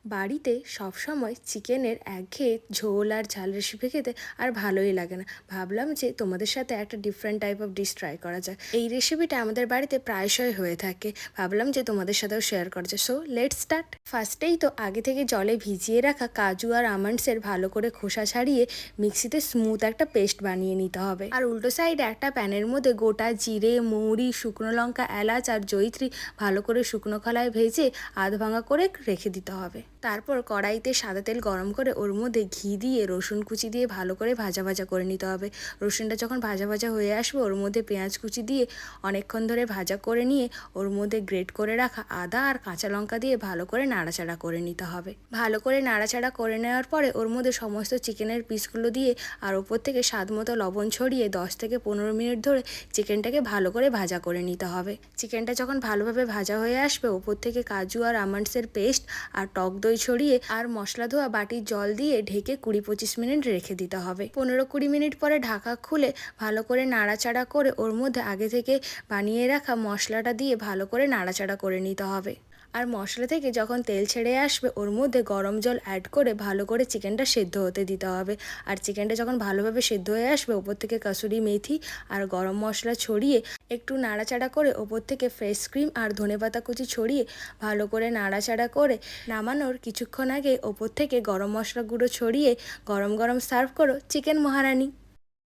বাড়িতে সবসময় চিকেনের একঘেয়ে ঝোল আর ঝাল রেসিপি খেতে আর ভালোই লাগে না। ভাবলাম যে তোমাদের সাথে একটা different type of dish try করা যায়। এই রেসিপিটা আমাদের বাড়িতে প্রায়শই হয়ে থাকে, ভাবলাম যে তোমাদের সাথেও শেয়ার করা যায়। So let's start. ফার্স্টেই তো আগে থেকে জলে ভিজিয়ে রাখা কাজু আর আমন্ডসের ভালো করে খোসা ছাড়িয়ে মিক্সিতে স্মুথ একটা পেস্ট বানিয়ে নিতে হবে। আর উল্টো সাইডে একটা প্যানের মধ্যে গোটা জিরে, মৌরি, শুকনো লঙ্কা, এলাচ আর জয়িত্রী ভালো করে শুকনো খোলায় ভেজে আধ ভাঙা করে রেখে দিতে হবে। তারপর কড়াইতে সাদা তেল গরম করে ওর মধ্যে ঘি দিয়ে রসুন কুচি দিয়ে ভালো করে ভাজা ভাজা করে নিতে হবে। রসুনটা যখন ভাজা ভাজা হয়ে আসবে ওর মধ্যে পেঁয়াজ কুচি দিয়ে অনেকক্ষণ ধরে ভাজা করে নিয়ে ওর মধ্যে গ্রেট করে রাখা আদা আর কাঁচা লঙ্কা দিয়ে ভালো করে নাড়াচাড়া করে নিতে হবে। ভালো করে নাড়াচাড়া করে নেওয়ার পরে ওর মধ্যে সমস্ত চিকেনের পিসগুলো দিয়ে আর ওপর থেকে স্বাদ মতো লবণ ছড়িয়ে 10 থেকে 15 মিনিট ধরে চিকেনটাকে ভালো করে ভাজা করে নিতে হবে। চিকেনটা যখন ভালোভাবে ভাজা হয়ে আসবে ওপর থেকে কাজু আর আমন্ডসের পেস্ট আর টক দই ছড়িয়ে আর মশলা ধোয়া বাটির জল দিয়ে ঢেকে 20-25 মিনিট রেখে দিতে হবে। 15-20 মিনিট পরে ঢাকা খুলে ভালো করে নাড়াচাড়া করে ওর মধ্যে আগে থেকে বানিয়ে রাখা মশলাটা দিয়ে ভালো করে নাড়াচাড়া করে নিতে হবে। আর মশলা থেকে যখন তেল ছেড়ে আসবে ওর মধ্যে গরম জল অ্যাড করে ভালো করে চিকেনটা সেদ্ধ হতে দিতে হবে। আর চিকেনটা যখন ভালোভাবে সেদ্ধ হয়ে আসবে ওপর থেকে কাসুরি মেথি আর গরম মশলা ছড়িয়ে একটু নাড়াচাড়া করে ওপর থেকে ফ্রেশ ক্রিম আর ধনেপাতা কুচি ছড়িয়ে ভালো করে নাড়াচাড়া করে নামানোর কিছুক্ষণ আগে ওপর থেকে গরম মশলা গুঁড়ো ছড়িয়ে গরম গরম সার্ভ করো চিকেন মহারানি।